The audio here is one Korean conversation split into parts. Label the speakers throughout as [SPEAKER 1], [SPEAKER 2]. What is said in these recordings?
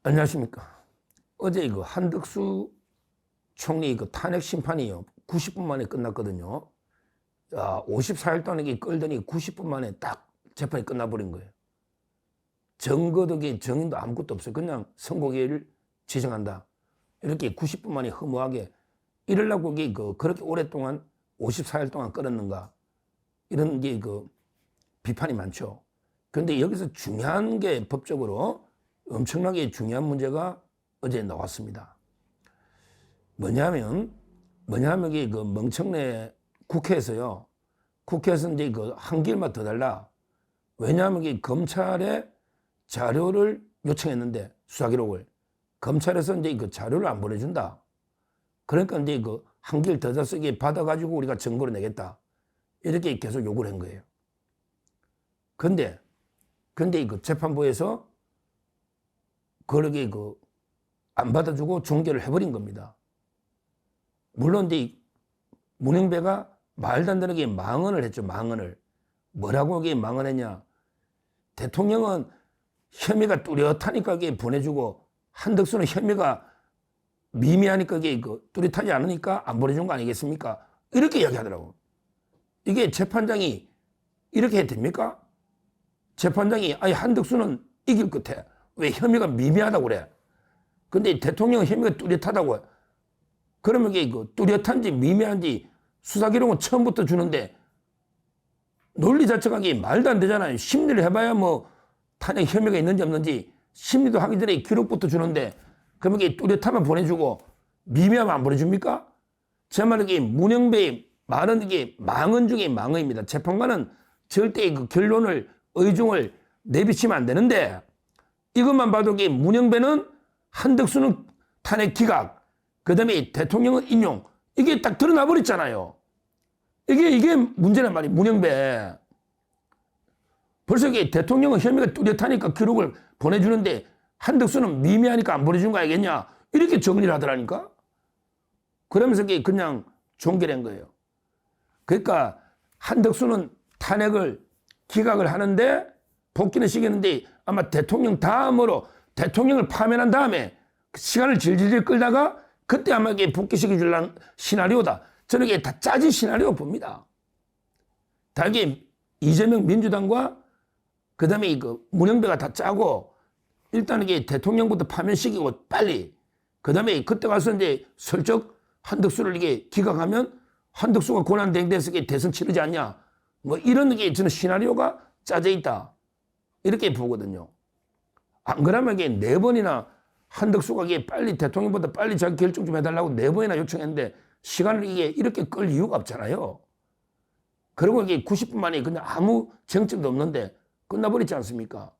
[SPEAKER 1] 안녕하십니까. 어제 그 한덕수 총리 그 탄핵 심판이요. 90분 만에 끝났거든요. 54일 동안 이게 끌더니 90분 만에 딱 재판이 끝나버린 거예요. 증거도 정인도 아무것도 없어요. 그냥 선고기일을 지정한다. 이렇게 90분 만에 허무하게 이러려고 이게 그렇게 오랫동안 54일 동안 끌었는가. 이런 게 비판이 많죠. 그런데 여기서 중요한 게 법적으로 엄청나게 중요한 문제가 어제 나왔습니다. 뭐냐면 이게 멍청내 국회에서요. 국회에서 이제 한 길만 더 달라. 왜냐하면 이게 검찰에 자료를 요청했는데 수사기록을 검찰에서 이제 자료를 안 보내준다. 그러니까 이제 한 길 더 달서 이게 받아가지고 우리가 증거를 내겠다. 이렇게 계속 요구를 한 거예요. 근데 재판부에서 그렇게 안 받아주고 종결을 해버린 겁니다. 물론 이제 문영배가 말도 안 되는 게 망언을 했죠. 망언을. 뭐라고 이게 망언했냐. 대통령은 혐의가 뚜렷하니까 이게 보내주고 한덕수는 혐의가 미미하니까 이게 뚜렷하지 않으니까 안 보내준 거 아니겠습니까? 이렇게 이야기하더라고. 이게 재판장이 이렇게 해도 됩니까? 재판장이 아니 한덕수는 이길 끝에 왜 혐의가 미미하다고 그래? 근데 대통령은 혐의가 뚜렷하다고 해. 그러면 이게 뚜렷한지 미미한지 수사기록은 처음부터 주는데 논리 자체가 이게 말도 안 되잖아요. 심리를 해봐야 뭐 탄핵 혐의가 있는지 없는지 심리도 하기 전에 기록부터 주는데 그러면 이게 뚜렷하면 보내주고 미미하면 안 보내줍니까? 제 말은 이게 문영배의 말은 이게 망언 중에 망언입니다. 재판관은 절대 결론을 의중을 내비치면 안 되는데 이것만 봐도 이게 문영배는 한덕수는 탄핵 기각, 그 다음에 대통령은 인용, 이게 딱 드러나 버렸잖아요. 이게 문제란 말이에요. 문영배. 벌써 이게 대통령은 혐의가 뚜렷하니까 기록을 보내주는데 한덕수는 미미하니까 안 보내준 거 알겠냐? 이렇게 정리를 하더라니까. 그러면서 이게 그냥 종결한 거예요. 그러니까 한덕수는 탄핵을 기각을 하는데 복귀는 시켰는데 아마 대통령 다음으로 대통령을 파면한 다음에 시간을 질질 끌다가 그때 아마 이게 복귀시켜주려는 시나리오다. 저는 이게 다 짜진 시나리오 봅니다. 다 이게 이재명 민주당과 그 다음에 문영배가 다 짜고 일단 이게 대통령부터 파면시키고 빨리 그 다음에 그때 가서 이제 슬쩍 한덕수를 이게 기각하면 한덕수가 권한대행돼서 대선 치르지 않냐. 뭐 이런 게 저는 시나리오가 짜져 있다. 이렇게 보거든요. 안 그러면 이게 4번이나 한덕수가 이게 빨리 대통령보다 빨리 자기 결정 좀 해달라고 4번이나 요청했는데 시간을 이게 이렇게 끌 이유가 없잖아요. 그리고 이게 90분 만에 그냥 아무 쟁점도 없는데 끝나버리지 않습니까?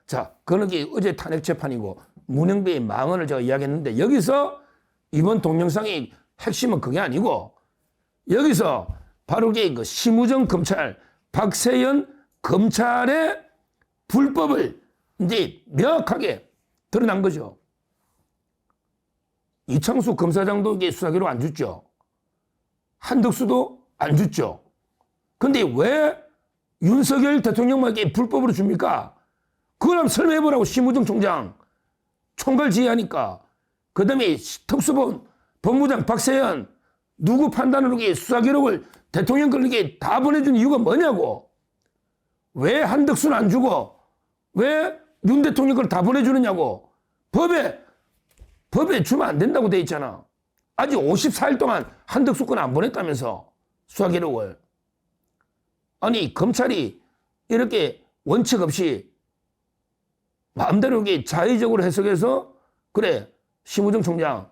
[SPEAKER 1] 자, 그건 이게 어제 탄핵 재판이고 문영배의 망언을 제가 이야기했는데 여기서 이번 동영상의 핵심은 그게 아니고 여기서 바로 이게 심우정 검찰, 박세현 검찰의 불법을 이제 명확하게 드러난 거죠. 이창수 검사장도 이게 수사기록 안 줬죠. 한덕수도 안 줬죠. 근데 왜 윤석열 대통령에게 불법으로 줍니까? 그걸 한번 설명해보라고. 심우정 총장 총괄 지휘하니까. 그 다음에 법무장 박세현 누구 판단으로 수사기록을 대통령 걸리게 다 보내준 이유가 뭐냐고. 왜 한덕수는 안 주고 왜 윤 대통령 걸 다 보내주느냐고. 법에 주면 안 된다고 돼 있잖아. 아직 54일 동안 한덕수 건 안 보냈다면서 수사기록을. 아니 검찰이 이렇게 원칙 없이 마음대로 이렇게 자의적으로 해석해서 그래 심우정 총장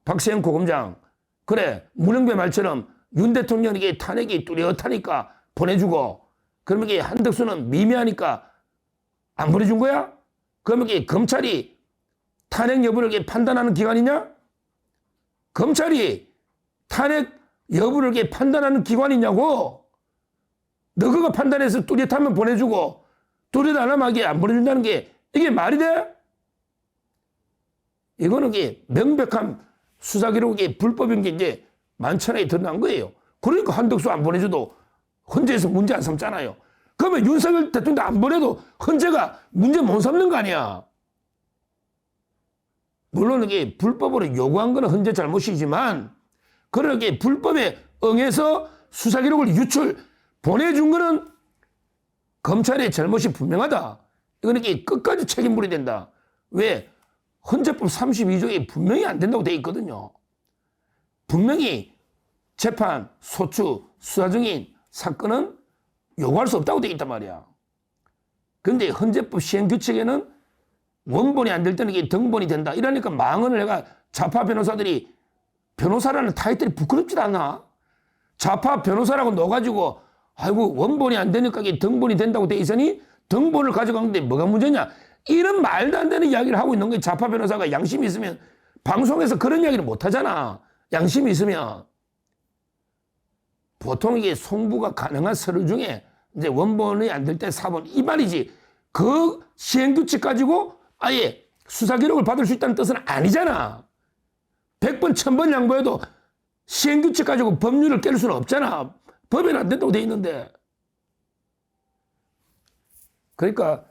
[SPEAKER 1] 박세현 고검장 그래 문영배 말처럼 윤 대통령에게 탄핵이 뚜렷하니까 보내주고 그러면 이게 한덕수는 미미하니까 안 보내준 거야? 그러면 이게 검찰이 탄핵 여부를 이렇게 판단하는 기관이냐? 검찰이 탄핵 여부를 이렇게 판단하는 기관이냐고. 너 그거 판단해서 뚜렷하면 보내주고 뚜렷 안 하면 이게 안 보내준다는 게 이게 말이 돼? 이거는 이게 명백한 수사기록이 불법인 게 이제 만천하에 드러난 거예요. 그러니까 한덕수 안 보내줘도 헌재에서 문제 안 삼잖아요. 그러면 윤석열 대통령 안 보내도 헌재가 문제 못 삼는 거 아니야. 물론 이게 불법으로 요구한 건 헌재 잘못이지만 그렇게 불법에 응해서 수사 기록을 보내준 거는 검찰의 잘못이 분명하다. 이거는 끝까지 책임 물어야 된다. 왜? 헌재법 32조에 분명히 안 된다고 돼 있거든요. 분명히 재판, 소추, 수사 중인 사건은 요구할 수 없다고 돼 있단 말이야. 그런데 헌재법 시행규칙에는 원본이 안 될 때는 이게 등본이 된다. 이러니까 망언을 해가 좌파 변호사들이 변호사라는 타이틀이 부끄럽지도 않아. 좌파 변호사라고 넣어가지고 아이고 원본이 안 되니까 이게 등본이 된다고 돼 있으니 등본을 가져가는데 뭐가 문제냐. 이런 말도 안 되는 이야기를 하고 있는 거예요. 좌파 변호사가 양심이 있으면 방송에서 그런 이야기를 못 하잖아. 양심이 있으면. 보통 이게 송부가 가능한 서류 중에 이제 원본이 안 될 때 4번 이 말이지. 그 시행규칙 가지고 아예 수사 기록을 받을 수 있다는 뜻은 아니잖아. 100번, 1000번 양보해도 시행규칙 가지고 법률을 깰 수는 없잖아. 법에는 안 된다고 돼 있는데. 그러니까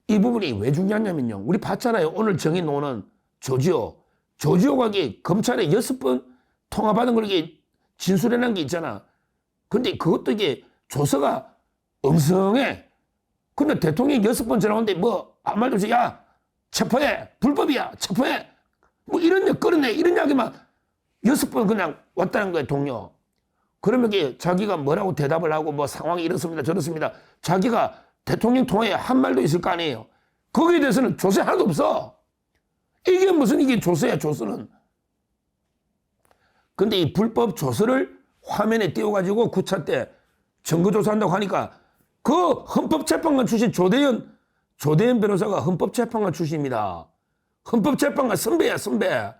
[SPEAKER 1] 이 부분이 왜 중요하냐면요. 우리 봤잖아요. 오늘 정의 노는 조지호. 조지호가 검찰에 6번 통화받은 걸 진술해낸 게 있잖아. 근데 그것도 조서가 엄성해. 근데 대통령이 6번 전화오는데 아무 말도 없이 야 체포해. 불법이야. 체포해. 이런 일 끌어내. 이런 이야기만 6번 그냥 왔다는 거예요. 동료. 그러면 자기가 뭐라고 대답을 하고 상황이 이렇습니다. 저렇습니다. 자기가 대통령 통화에 한 말도 있을 거 아니에요. 거기에 대해서는 조세 하나도 없어. 이게 무슨 조서야, 조서는. 근데 이 불법 조서를 화면에 띄워가지고 9차 때 증거조사한다고 하니까 그 헌법재판관 출신 조대현 변호사가 헌법재판관 출신입니다. 헌법재판관 선배야, 선배.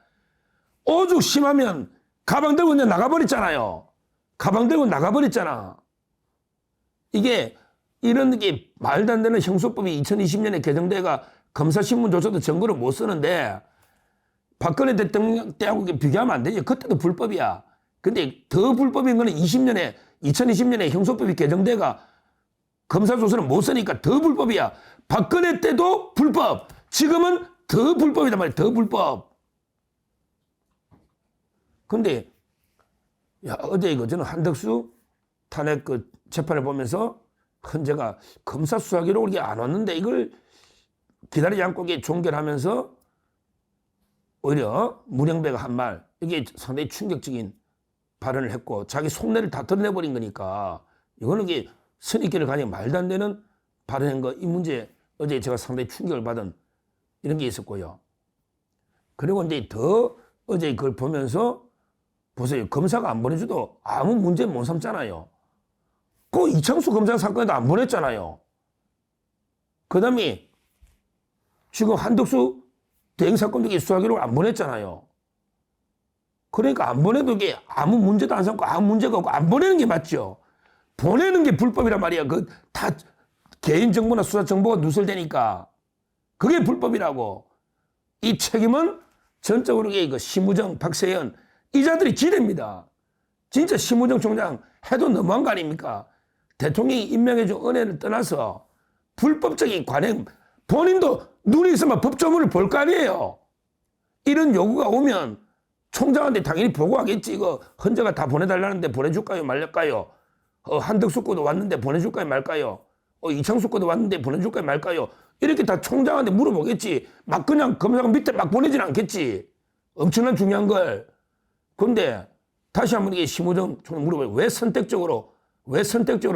[SPEAKER 1] 오죽 심하면 가방 들고 그냥 나가버렸잖아요. 가방 들고 나가버렸잖아. 이런 말도 안 되는 형소법이 2020년에 개정돼가 검사신문조차도 증거를 못 쓰는데 박근혜 대통령 때하고 비교하면 안 되지. 그때도 불법이야. 근데 더 불법인 거는 2020년에 형소법이 개정돼가 검사조서를 못 쓰니까 더 불법이야. 박근혜 때도 불법. 지금은 더 불법이단 말이야. 더 불법. 근데 어제 저는 한덕수 탄핵 재판을 보면서 헌재가 검사 수사 기록을 안 왔는데 이걸 기다리지 않고 종결하면서 오히려 문영배가 한 말, 이게 상당히 충격적인 발언을 했고 자기 속내를 다 드러내버린 거니까 이거는 선입견을 가지고 말도 안 되는 발언한 거. 이 문제 어제 제가 상당히 충격을 받은 이런 게 있었고요. 그리고 이제 더 어제 그걸 보면서 보세요. 검사가 안 보내줘도 아무 문제 못 삼잖아요. 그 이창수 검사 사건에도 안 보냈잖아요. 그 다음에 지금 한덕수 대행사건도 수사 기록을 안 보냈잖아요. 그러니까 안 보내도 아무 문제도 안 삼고 아무 문제가 없고 안 보내는 게 맞죠. 보내는 게 불법이란 말이야. 다 개인정보나 수사정보가 누설되니까. 그게 불법이라고. 이 책임은 전적으로 심우정, 박세현 이자들이 지냅니다. 진짜 심우정 총장 해도 너무한 거 아닙니까? 대통령이 임명해준 은혜를 떠나서 불법적인 관행, 본인도 눈이 있으면 법조문을 볼 거 아니에요. 이런 요구가 오면 총장한테 당연히 보고하겠지. 이거 헌재가 다 보내달라는데 보내줄까요 말까요? 한덕수 거도 왔는데 보내줄까요 말까요? 이창수 거도 왔는데 보내줄까요 말까요? 이렇게 다 총장한테 물어보겠지. 막 그냥 검사가 밑에 막 보내진 않겠지. 엄청난 중요한 걸. 그런데 다시 한번 심우정 총장 물어봐요. 왜 선택적으로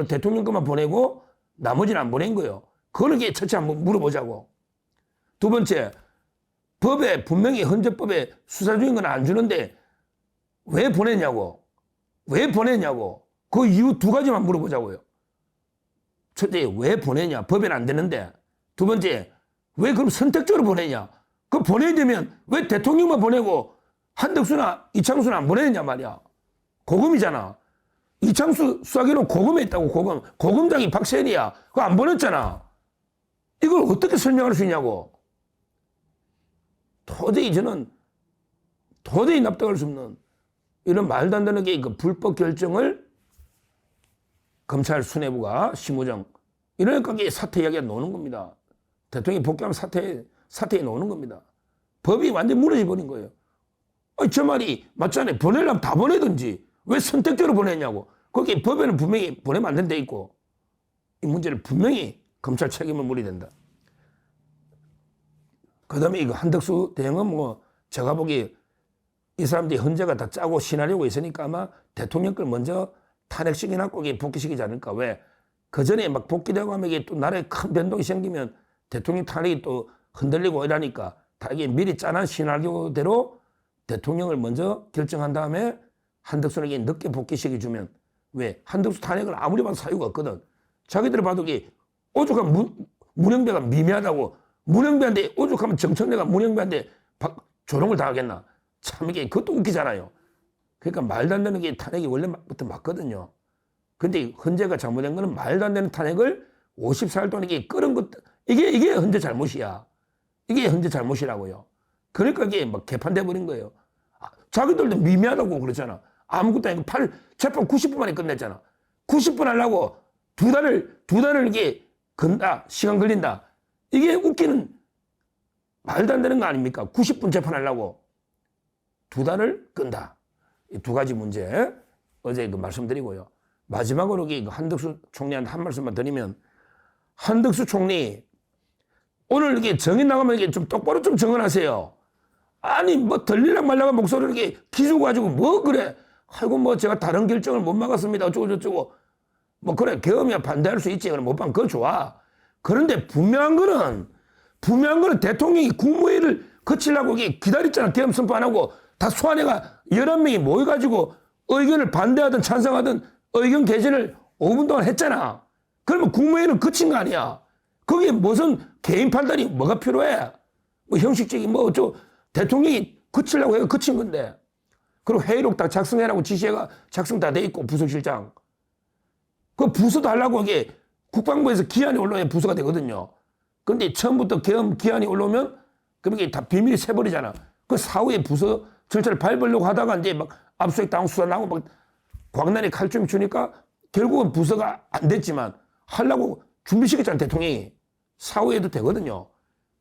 [SPEAKER 1] 대통령 것만 보내고 나머지는 안 보낸 거예요? 그걸 첫째 한번 물어보자고. 두 번째, 법에 분명히 헌재법에 수사 중인 건 안 주는데 왜 보냈냐고. 왜 보냈냐고. 그 이유 두 가지만 물어보자고요. 첫째, 왜 보내냐. 법에는 안 되는데. 두 번째, 왜 그럼 선택적으로 보내냐. 그 보내야 되면 왜 대통령만 보내고 한덕수나 이창수는 안 보내느냐 말이야. 고금이잖아. 이창수 수사기록 고금에 있다고. 고금장이 박세현이야. 그거 안 보냈잖아. 이걸 어떻게 설명할 수 있냐고. 저는 도저히 납득할 수 없는 이런 말도 안 되는 불법 결정을 검찰 수뇌부가 심우정 이러니까 사퇴 이야기가 나오는 겁니다. 대통령이 복귀하면 사퇴에 나오는 겁니다. 법이 완전히 무너져 버린 거예요. 저 말이 맞잖아요. 보내려면 다 보내든지 왜 선택적으로 보냈냐고. 거기 법에는 분명히 보내면 안 된다 있고 이 문제를 분명히 검찰 책임을 물어야 된다. 그 다음에 이거 한덕수 대행은 뭐 제가 보기에 이 사람들이 헌재가 다 짜고 시나리오가 있으니까 아마 대통령 걸 먼저 탄핵시켜놨고 복귀시키지 않을까. 왜? 그 전에 막 복귀되고 하면 이게 또 나라에 큰 변동이 생기면 대통령 탄핵이 또 흔들리고 이러니까 다 이게 미리 짜난 시나리오대로 대통령을 먼저 결정한 다음에 한덕수에게 늦게 복귀시켜주면 왜? 한덕수 탄핵을 아무리 봐도 사유가 없거든. 자기들이 봐도 이게 오죽하면 문영배가 미미하다고 문영배한테 오죽하면 정청래가 문영배한테 조롱을 당하겠나. 참 이게 그것도 웃기잖아요. 그러니까 말도 안 되는 게 탄핵이 원래부터 맞거든요. 근데 헌재가 잘못된 거는 말도 안 되는 탄핵을 54일 동안 이게 끌은 것, 이게 헌재 잘못이야. 이게 헌재 잘못이라고요. 그러니까 이게 막 개판돼 버린 거예요. 자기들도 미미하다고 그러잖아. 아무것도 아니고 재판 90분 만에 끝냈잖아. 90분 하려고 두 달을 이게 건다, 시간 걸린다. 이게 웃기는 말도 안 되는 거 아닙니까? 90분 재판하려고 두 달을 끈다. 이 두 가지 문제 어제 그 말씀드리고요. 마지막으로 한덕수 총리한테 한 말씀만 드리면 한덕수 총리 오늘 이게 정인 나가면 이게 좀 똑바로 좀 정언하세요. 아니 뭐 들리락 말라가 목소리를 이렇게 기주고 가지고 뭐 그래. 아이고 뭐 제가 다른 결정을 못 막았습니다. 어쩌고 저쩌고 뭐 그래 계엄이야 반대할 수 있지. 그럼 못 방 그거 좋아. 그런데 분명한 거는 대통령이 국무회의를 거치려고 기다렸잖아. 계엄 선포 안 하고 다 소환해가 11명이 모여가지고 의견을 반대하든 찬성하든 의견 개진을 5분 동안 했잖아. 그러면 국무회의는 거친 거 아니야. 거기에 무슨 개인 판단이 뭐가 필요해? 뭐 형식적인 뭐 어쩌고 대통령이 거치려고 해가 거친 건데. 그리고 회의록 다 작성해라고 지시해가 작성 다 돼 있고 부서실장. 그 부서도 하려고 이게 국방부에서 기한이 올라야 부서가 되거든요. 근데 처음부터 계엄 기한이 올라오면 그럼 이게 다 비밀이 새버리잖아. 그 사후에 부서 절차를 밟으려고 하다가 이제 막 압수수색 당한 수사 나고 막 광란에 칼춤 주니까 결국은 부서가 안 됐지만 하려고 준비시켰잖아 대통령이. 사후에도 되거든요.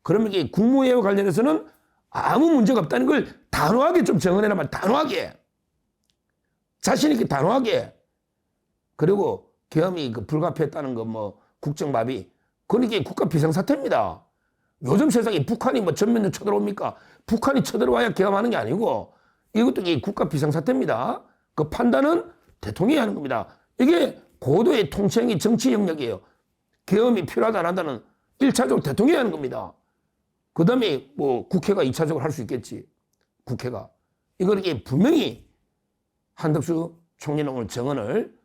[SPEAKER 1] 그러면 이게 국무회의와 관련해서는 아무 문제가 없다는 걸 단호하게 좀 정언해라면 단호하게. 자신있게 단호하게. 그리고 계엄이 그 불가피했다는 거 뭐 국정마비. 그건 이게 국가 비상사태입니다. 요즘 세상에 북한이 뭐 전면전 쳐들어옵니까? 북한이 쳐들어와야 계엄하는 게 아니고 이것도 이게 국가 비상사태입니다. 그 판단은 대통령이 하는 겁니다. 이게 고도의 통치형이 정치 영역이에요. 계엄이 필요하다 안 한다는 1차적으로 대통령이 하는 겁니다. 그 다음에 뭐 국회가 2차적으로 할 수 있겠지. 국회가. 이걸 이게 분명히 한덕수 총리는 오늘 정언을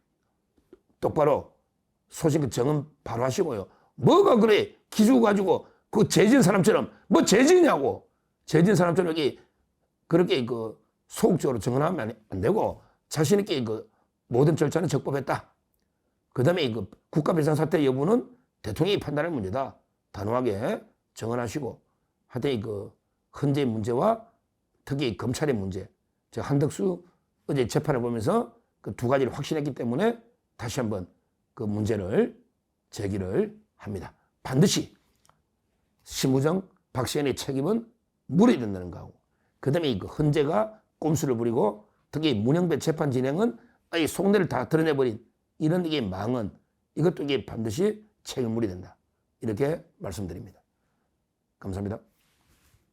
[SPEAKER 1] 똑바로 소신 정언 바로 하시고요. 뭐가 그래 기죽어 가지고 그 재진 사람처럼 뭐 재진이냐고. 재진 사람처럼 이렇게 그렇게 그 소극적으로 정언하면 안 되고 자신 있게 그 모든 절차는 적법했다. 그 다음에 그 국가 비상사태 여부는 대통령이 판단할 문제다. 단호하게 정언하시고 하여튼 그 헌재 문제와 특히 검찰의 문제. 제가 한덕수 어제 재판을 보면서 그 두 가지를 확신했기 때문에 다시 한번 그 문제를 제기를 합니다. 반드시 심우정 박시현의 책임은 물어야 된다는 거하고 그 다음에 그 헌재가 꼼수를 부리고 특히 문영배 재판 진행은 아예 속내를 다 드러내버린 이런 이게 망언 이것도 이게 반드시 책임을 물어야 된다. 이렇게 말씀드립니다. 감사합니다.